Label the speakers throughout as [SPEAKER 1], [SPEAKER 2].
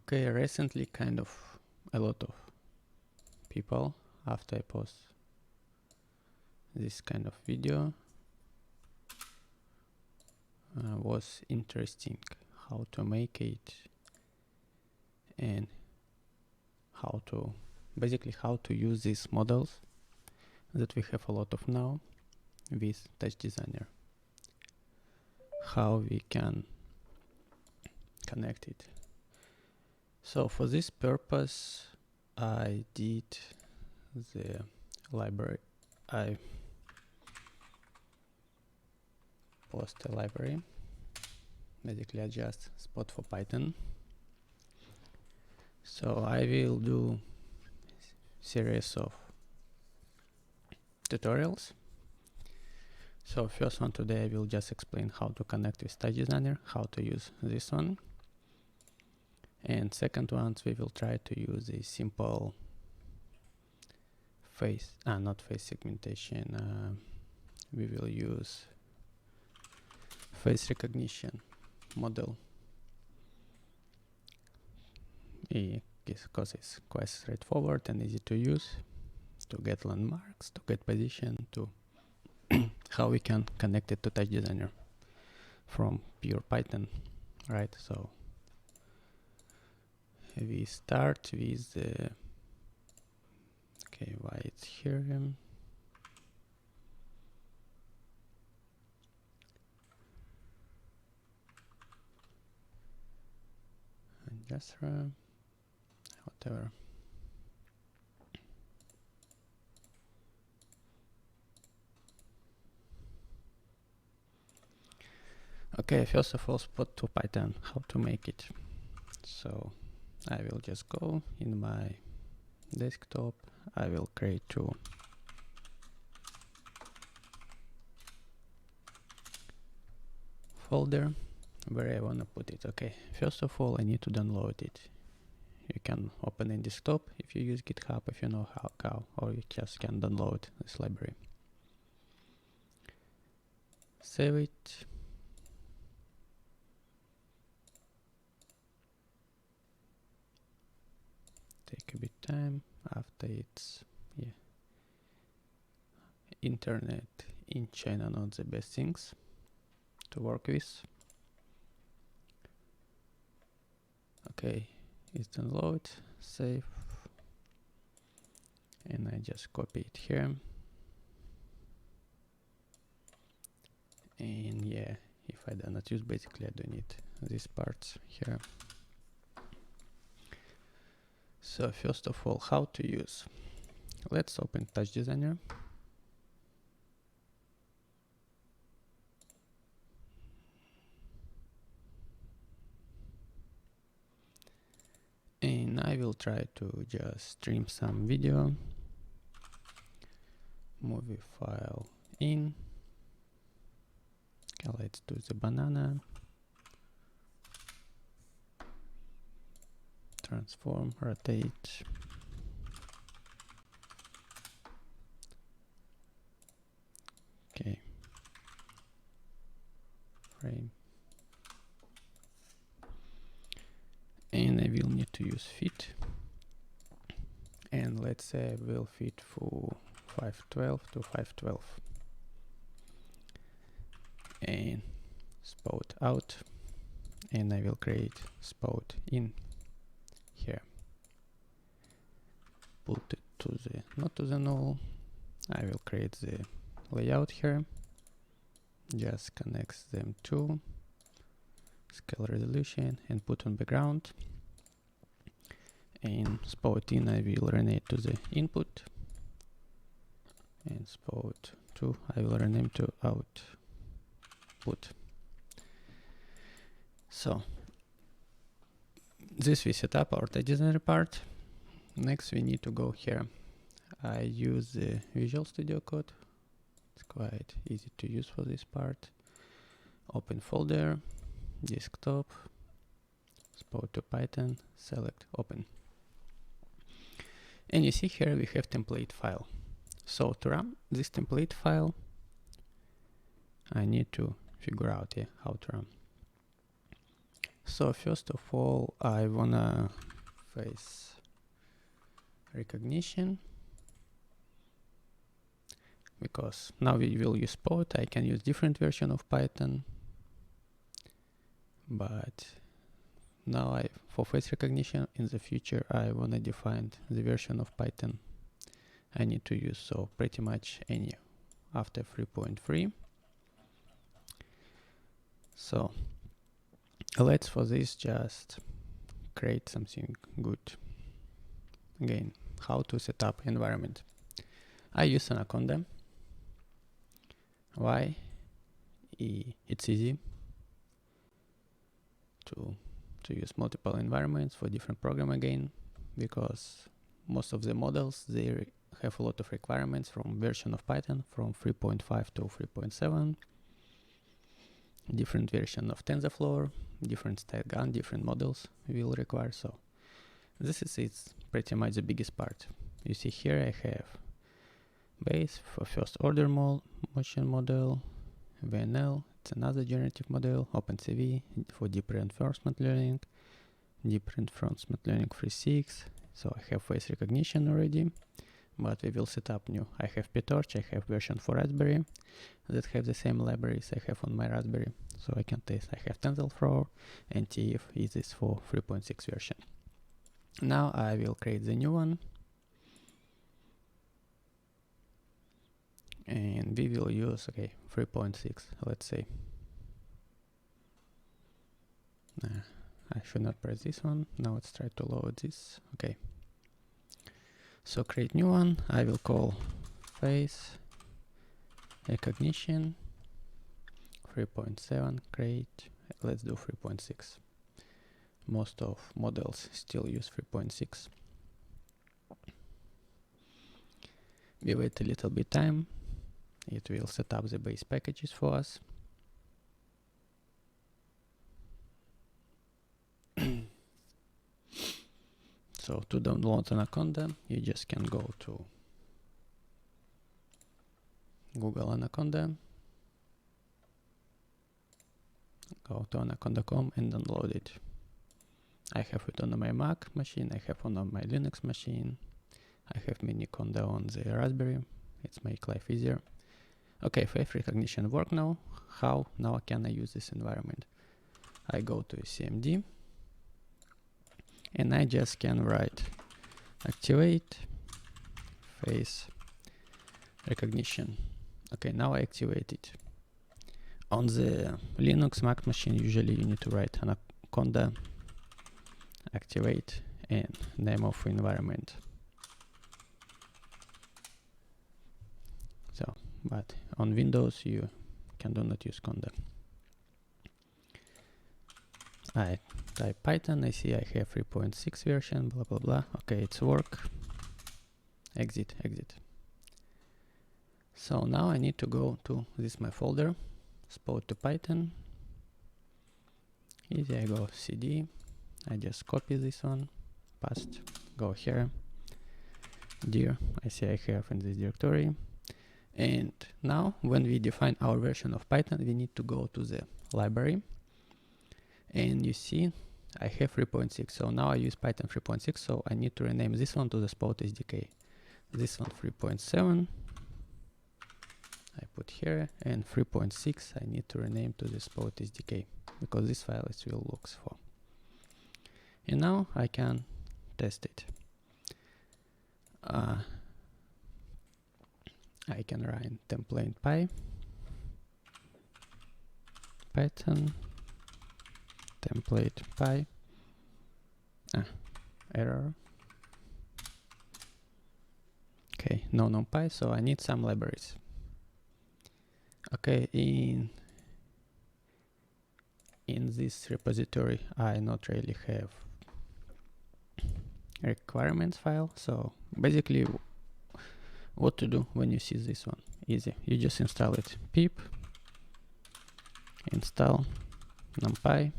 [SPEAKER 1] Okay, recently kind of a lot of people, after I post this kind of video, was interesting how to make it and how to use these models that we have a lot of now with Touch Designer, how we can connect it. So for this purpose I did the library. I post a library, basically I just SpoutToPython. So I will do series of tutorials. So first one today I will just explain how to connect with Touch Designer, how to use this one. And second ones we will try to use a simple not face segmentation, we will use face recognition model, because it's quite straightforward and easy to use, to get landmarks, to get position, to how we can connect it to Touch Designer from pure Python, right? So we start with okay, why it's here? Just whatever. Okay, first of all, SpoutToPython, how to make it. So I will just go in my desktop, I will create two folder where I want to put it. Okay, first of all I need to download it. You can open in desktop if you use GitHub, if you know how, or you just can download this library. Save it. Take a bit time after it's, yeah. Internet in China not the best things to work with. Okay, it's download, save, and I just copy it here. And yeah, if I do not use, basically I don't need these parts here. So first of all, how to use. Let's open Touch Designer. And I will try to just stream some video. Movie file in. Okay, let's do the banana. Transform, rotate. Okay. Frame. And I will need to use fit. And let's say I will fit for 512 to 512. And spout out. And I will create spout in here. Put it to the, not to the null. I will create the layout here. Just connects them to scale resolution and put on background. And spout in I will rename to the input. And spout 2 I will rename to output. So this we set up our Touch Designer part. Next we need to go here. I use the Visual Studio Code. It's quite easy to use for this part. Open folder, desktop, SpoutToPython, select open. And you see here we have template file. So to run this template file, I need to figure out how to run. So first of all, I wanna face recognition, because now we will use Spout. I can use different version of Python, but now for face recognition in the future I wanna define the version of Python I need to use, so pretty much any after 3.3. So let's for this just create something good. Again, how to set up environment. I use Anaconda. Why? It's easy to use multiple environments for different program again, because most of the models, they have a lot of requirements from version of Python from 3.5 to 3.7, different version of TensorFlow, different state gun, different models will require. So this is it's pretty much the biggest part. You see here I have base for first order motion model, VNL, it's another generative model, OpenCV for deep reinforcement learning, deep reinforcement learning 3.6. So I have face recognition already, but we will set up new. I have PyTorch, I have version for Raspberry that have the same libraries I have on my Raspberry, so I can test. I have TensorFlow and TF is this for 3.6 version. Now I will create the new one, and we will use 3.6, let's say. I should not press this one. Now let's try to load this. Okay. So create new one. I will call face recognition 3.7 create. Let's do 3.6. Most of models still use 3.6. We wait a little bit time. It will set up the base packages for us. So to download Anaconda, you just can go to Google Anaconda, go to anaconda.com and download it. I have it on my Mac machine, I have on my Linux machine, I have Miniconda on the Raspberry. It's make life easier. Okay, face recognition work now. How now can I use this environment? I go to CMD and I just can write activate face recognition. Okay, now I activate it. On the Linux Mac machine, usually you need to write Anaconda activate and name of environment. So, but on Windows you can do not use conda. I type Python, I see I have 3.6 version, blah blah blah. Okay, it's work. Exit. So now I need to go to this my folder, SpoutToPython. Easy, I go CD, I just copy this one, paste, go here, dir, I see I have in this directory. And now when we define our version of Python, we need to go to the library. And you see I have 3.6, so now I use Python 3.6, so I need to rename this one to the Spout SDK. This one 3.7, I put here, and 3.6 I need to rename to the Spout SDK, because this file is will looks for. And now I can test it. I can run template Python template py error. Okay, no numpy, so I need some libraries. Okay, in this repository I not really have requirements file, so basically what to do when you see this one? Easy, you just install it. Pip install numpy.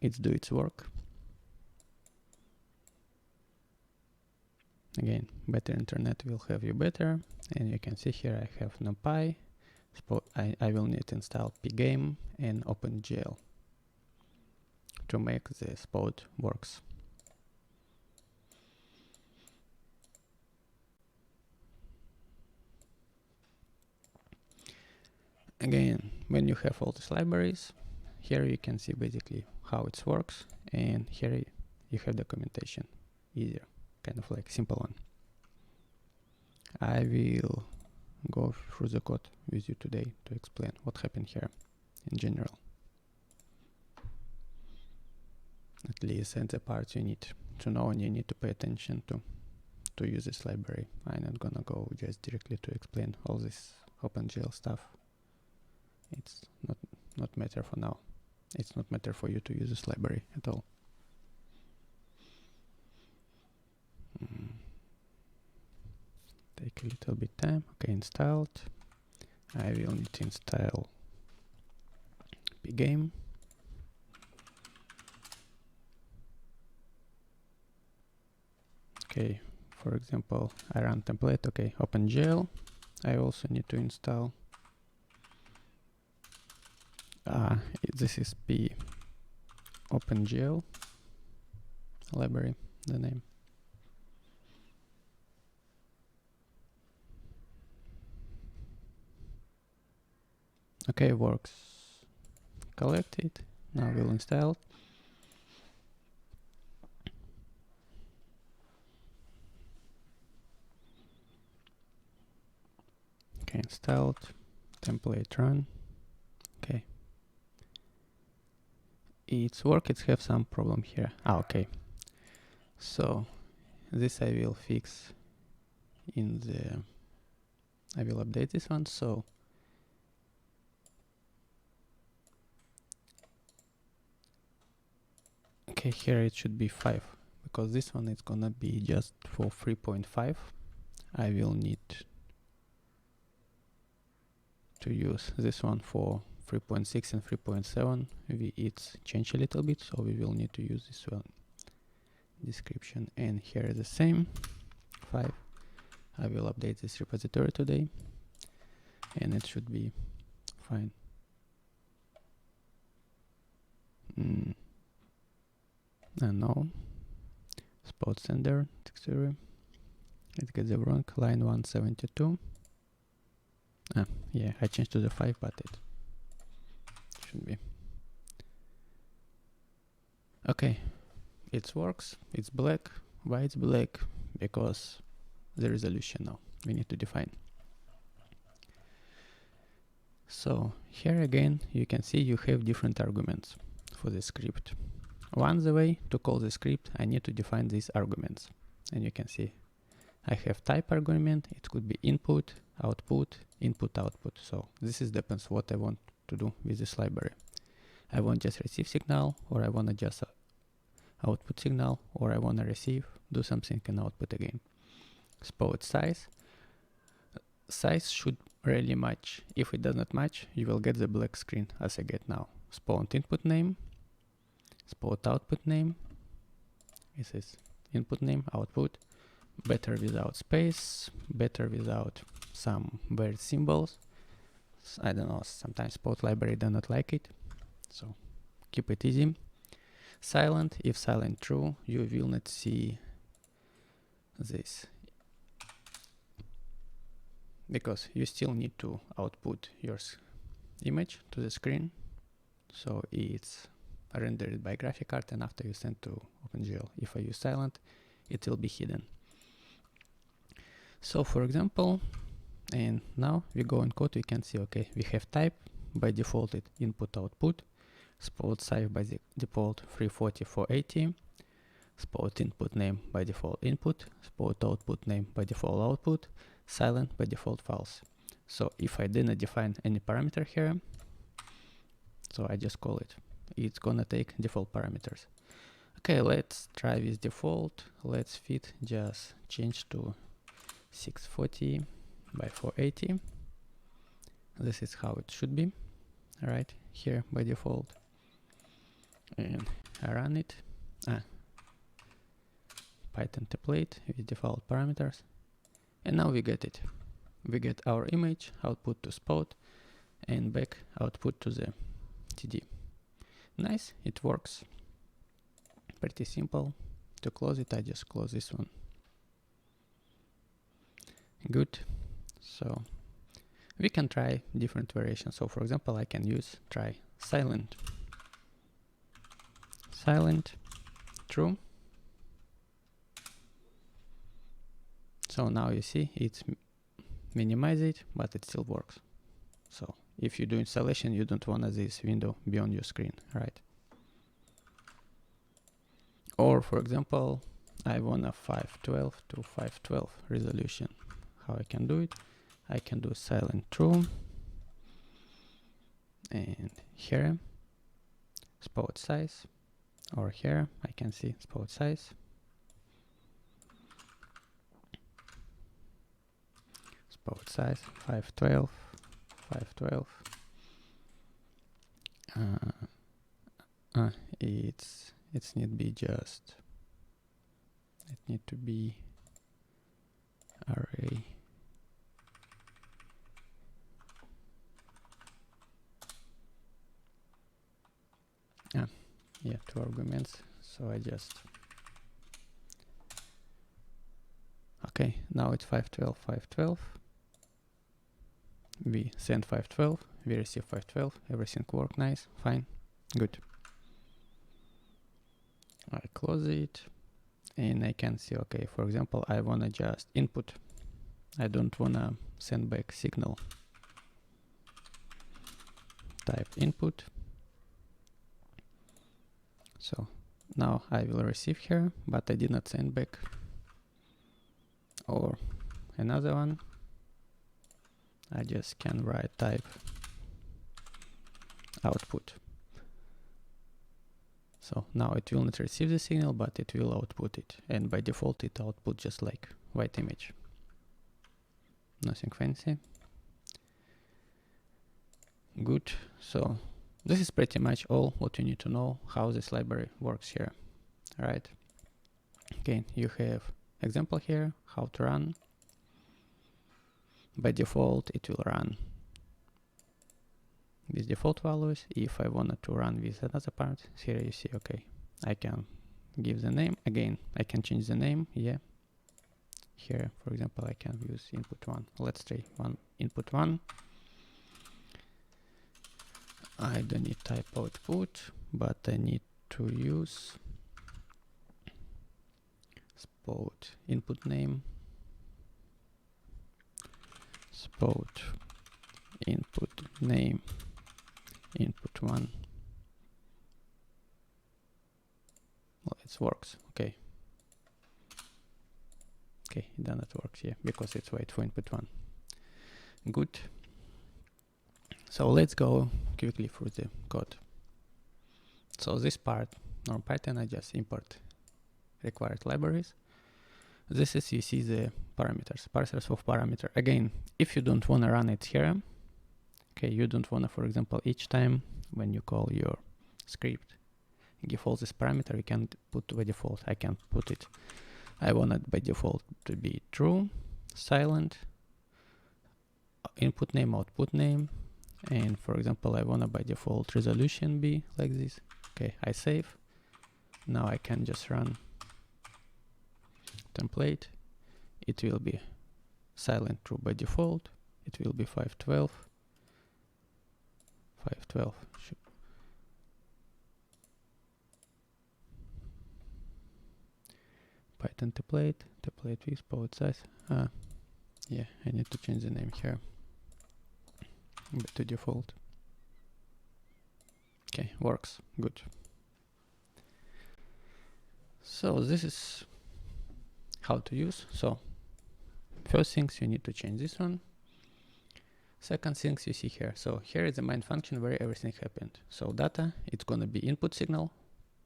[SPEAKER 1] It's do its work. Again, better internet will have you better, and you can see here I have numpy, I will need to install pgame and OpenGL to make the Spout works. Again, when you have all these libraries, here you can see basically how it works, and here you have documentation. Easier, kind of like simple one. I will go through the code with you today to explain what happened here in general. At least at the parts you need to know and you need to pay attention to use this library. I'm not gonna go just directly to explain all this OpenGL stuff. It's not matter for now. It's not matter for you to use this library at all. Take a little bit time. Okay, installed. I will need to install pgame. Okay, for example, I run template. Okay, OpenGL. I also need to install. This is p OpenGL library, the name. Okay, works. Collect it. Now we'll install. Okay, installed. Template run. Okay. It's work. It's have some problem here. Okay. So this I will fix in the. I will update this one. So okay, here it should be 5 because this one is gonna be just for 3.5. I will need to use this one for 3.6 and 3.7. It's changed a little bit, so we will need to use this one. Description, and here the same 5. I will update this repository today, and it should be fine. No, Spout sender texture. It gets the wrong line 172. Yeah, I changed to the 5, but it should be okay. It works. It's black. Why it's black? Because the resolution now we need to define. So here again you can see you have different arguments for the script. One the way to call the script, I need to define these arguments, and you can see I have type argument. It could be input, output, input, output. So this is depends what I want to do with this library. I want just receive signal, or I want to just output signal, or I want to receive, do something and output again. Spout size. Size should really match. If it does not match, you will get the black screen as I get now. Spout input name, Spout output name. This is input name, output. Better without space, better without some weird symbols. I don't know, sometimes Spout library do not like it, so keep it easy. Silent, if silent true, you will not see this, because you still need to output your image to the screen, so it's rendered by graphic card, and after you send to OpenGL. If I use silent, it will be hidden. So for example, and now we go in code, we can see, okay, we have type, by default it input output, Spout size by the default 340 480, Spout input name by default input, Spout output name by default output, silent by default false. So if I didn't define any parameter here, so I just call it, it's gonna take default parameters. Okay, let's try with default. Let's fit, just change to 640 by 480. This is how it should be, right here by default. And I run it. Python template with default parameters. And now we get it. We get our image output to Spout. and back output to the TD. Nice, it works. Pretty simple. To close it, I just close this one. Good. So we can try different variations. So for example, I can try silent. Silent, true. So now you see it's minimize it, but it still works. So if you do installation, you don't want this window beyond your screen, right? Or for example, I want a 512 to 512 resolution. How I can do it? I can do silent true, and here spout size, or here I can see spout size. Spout size 512, 512. It's need be just. It need to be array. Yeah, 2 arguments. So I just. Okay, now it's 512, 512. We send 512, we receive 512, everything worked nice, fine, good. I close it, and I can see, okay, for example, I wanna just input. I don't wanna send back signal. Type input. So now I will receive here, but I did not send back. Or another one. I just can write type output. So now it will not receive the signal, but it will output it. And by default, it output just like white image. Nothing fancy. Good. So this is pretty much all what you need to know how this library works here. Right. Again, you have example here, how to run. By default, it will run with default values. If I wanted to run with another part, here you see, okay, I can give the name. Again, I can change the name, yeah. Here, for example, I can use input 1. Let's try input 1. I don't need type output, but I need to use spout input name, spout input name, input 1. Well, it works, okay. Okay, it does not work, yeah, because it's wait for input 1. Good. So let's go quickly through the code. So this part, on Python, I just import required libraries. This is, you see the parameters, parsers of parameter. Again, if you don't want to run it here, okay, you don't want to, for example, each time when you call your script, give all this parameter, you can put by default. I can put it. I want it by default to be true, silent, input name, output name, and for example, I want to by default resolution be like this. Okay, I save. Now I can just run template. It will be silent true by default. It will be 512. 512. Python template with spout size. Yeah, I need to change the name here, but to default. Okay, works, good. So this is how to use. So first things, you need to change this one. Second things you see here. So here is the main function where everything happened. So data, it's gonna be input signal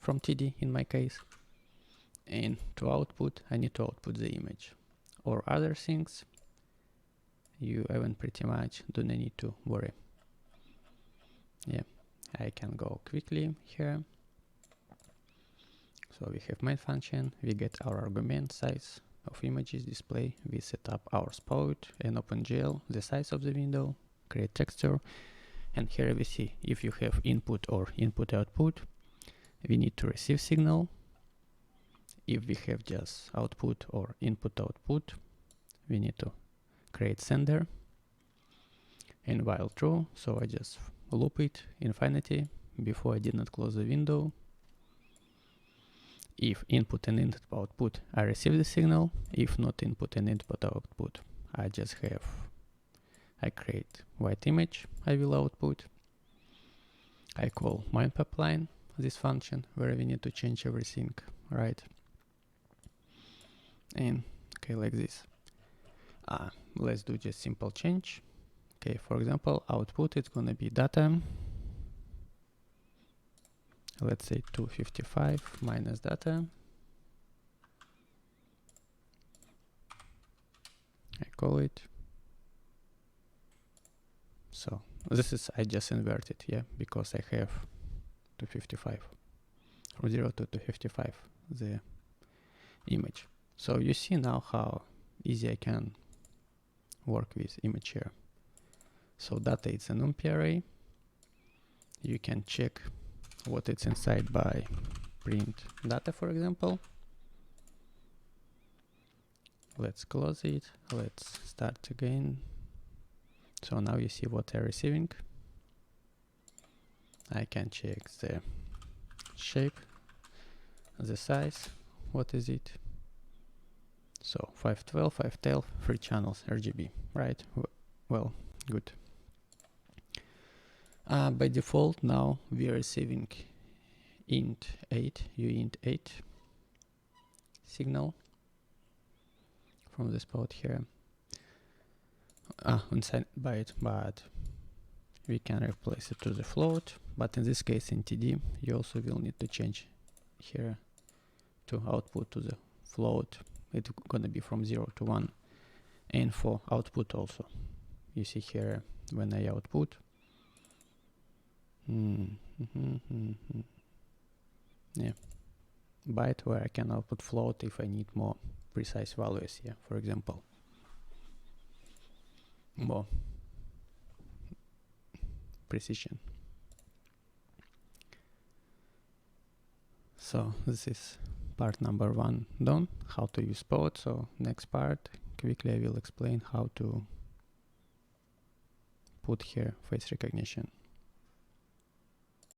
[SPEAKER 1] from TD in my case. And to output, I need to output the image. Or other things, you even pretty much do not need to worry. Yeah, I can go quickly here. So we have main function, we get our argument size of images display, we set up our spout and OpenGL, the size of the window, create texture, And here we see if you have input or input output, we need to receive signal. If we have just output or input output, we need to create sender. And while true, so I just loop it infinity before I did not close the window. If input and input output, I receive the signal. If not input and input output, I create white image I will output. I call main pipeline this function where we need to change everything, right? And okay, like this. Let's do just simple change. Okay, for example, output is gonna be data. Let's say 255 minus data. I call it. So this is, I just inverted, yeah, because I have 255 from 0 to 255 the image. So you see now how easy I can work with image here. So data is an numpy array. You can check what it's inside by print data, for example. Let's close it. Let's start again. So now you see what I'm receiving. I can check the shape, the size, what is it? So 512, 512, 3 channels RGB, right? Well, good. By default now we are receiving int 8, uint8 signal from the spout here. Inside byte, but we can replace it to the float. But in this case in TD you also will need to change here to output to the float. It's gonna be from 0 to 1. And for output also, you see here when I output, yeah, byte where I can output float if I need more precise values here, for example, more precision. So this is part number 1 done, how to use spout. So next part, quickly I will explain how to put here face recognition.